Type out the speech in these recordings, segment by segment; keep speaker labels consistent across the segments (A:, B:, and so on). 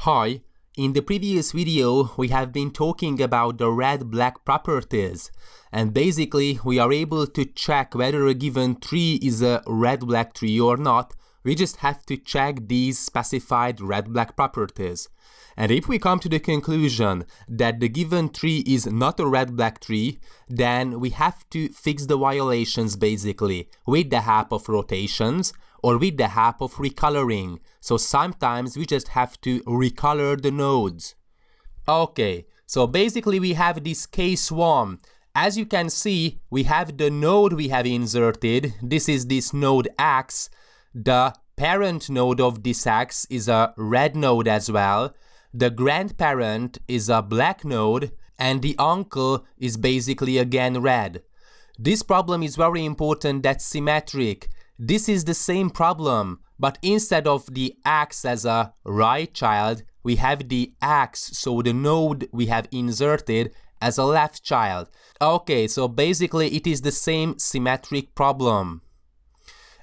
A: Hi, in the previous video we have been talking about the red-black properties, and basically we are able to check whether a given tree is a red-black tree or not. We just have to check these specified red-black properties. And if we come to the conclusion that the given tree is not a red-black tree, then we have to fix the violations basically with the help of rotations or with the help of recoloring. So sometimes we just have to recolor the nodes. Okay, so basically we have this case 1. As you can see, we have the node we have inserted. This is this node X. The parent node of this X is a red node as well. The grandparent is a black node, and the uncle is basically again red. This problem is very important, that's symmetric. This is the same problem, but instead of the X as a right child, we have the X, so the node we have inserted, as a left child. Okay, so basically it is the same symmetric problem.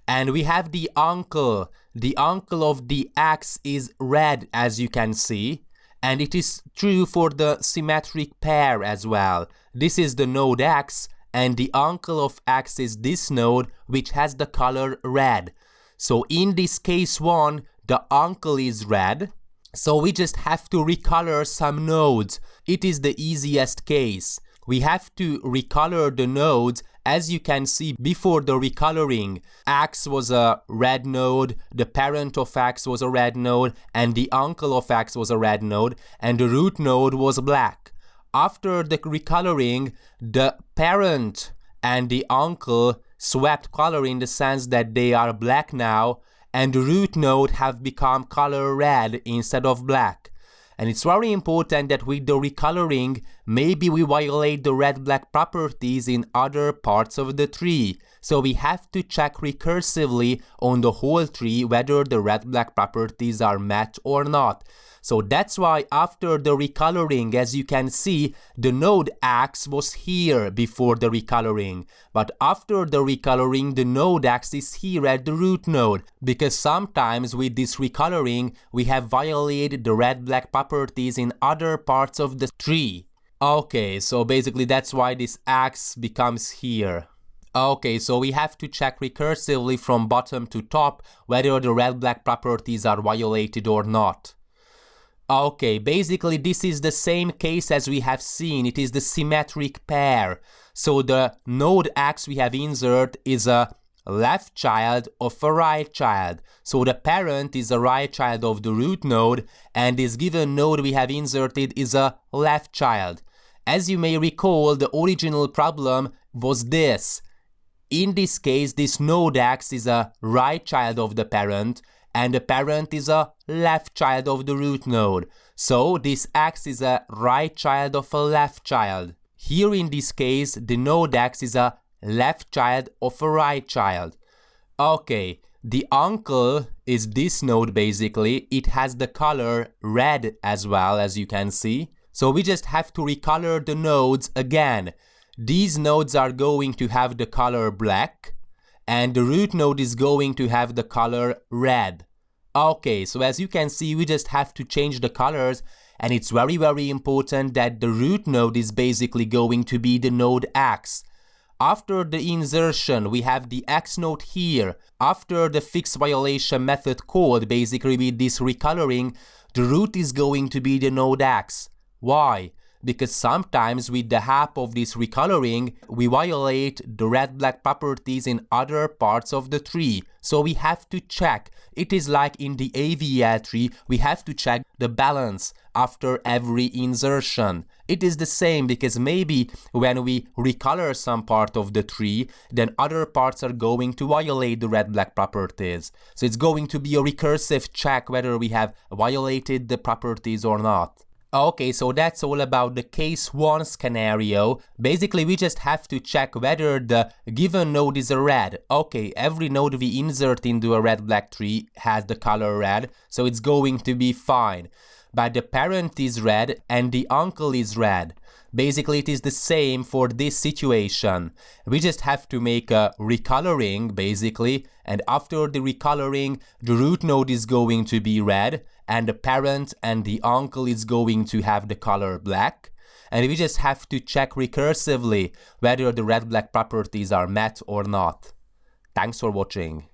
A: And we have the uncle. The uncle of the X is red, as you can see. And it is true for the symmetric pair as well. This is the node X, and the uncle of X is this node, which has the color red. So in this case 1, the uncle is red. So we just have to recolor some nodes. It is the easiest case. We have to recolor the nodes. As you can see, before the recoloring, X was a red node, the parent of X was a red node, and the uncle of X was a red node, and the root node was black. After the recoloring, the parent and the uncle swapped color in the sense that they are black now, and the root node have become color red instead of black. And it's very important that with the recoloring, maybe we violate the red-black properties in other parts of the tree. So we have to check recursively on the whole tree whether the red-black properties are met or not. So that's why after the recoloring, as you can see, the node X was here before the recoloring. But after the recoloring, the node X is here at the root node, because sometimes with this recoloring, we have violated the red-black properties in other parts of the tree. Okay, so basically that's why this X becomes here. Okay, so we have to check recursively from bottom to top whether the red-black properties are violated or not. Okay, basically this is the same case as we have seen. It is the symmetric pair. So the node X we have insert is a left child of a right child. So the parent is a right child of the root node, and this given node we have inserted is a left child. As you may recall, the original problem was this. In this case, this node X is a right child of the parent, and the parent is a left child of the root node. So this X is a right child of a left child. Here in this case, the node X is a left child of a right child. Okay, the uncle is this node basically. It has the color red as well, as you can see. So we just have to recolor the nodes again. These nodes are going to have the color black, and the root node is going to have the color red. Okay, so as you can see, we just have to change the colors, and it's very important that the root node is basically going to be the node X. After the insertion, we have the X node here. After the fixed violation method called, basically with this recoloring, the root is going to be the node X. Why? Because sometimes with the help of this recoloring, we violate the red-black properties in other parts of the tree. So we have to check. It is like in the AVL tree, we have to check the balance after every insertion. It is the same because maybe when we recolor some part of the tree, then other parts are going to violate the red-black properties. So it's going to be a recursive check whether we have violated the properties or not. Okay, so that's all about the case 1 scenario. Basically, we just have to check whether the given node is a red. Okay, every node we insert into a red-black tree has the color red, so it's going to be fine. but the parent is red and the uncle is red. Basically, it is the same for this situation. We just have to make a recoloring, basically, and after the recoloring, the root node is going to be red, and the parent and the uncle is going to have the color black. And we just have to check recursively whether the red-black properties are met or not. Thanks for watching.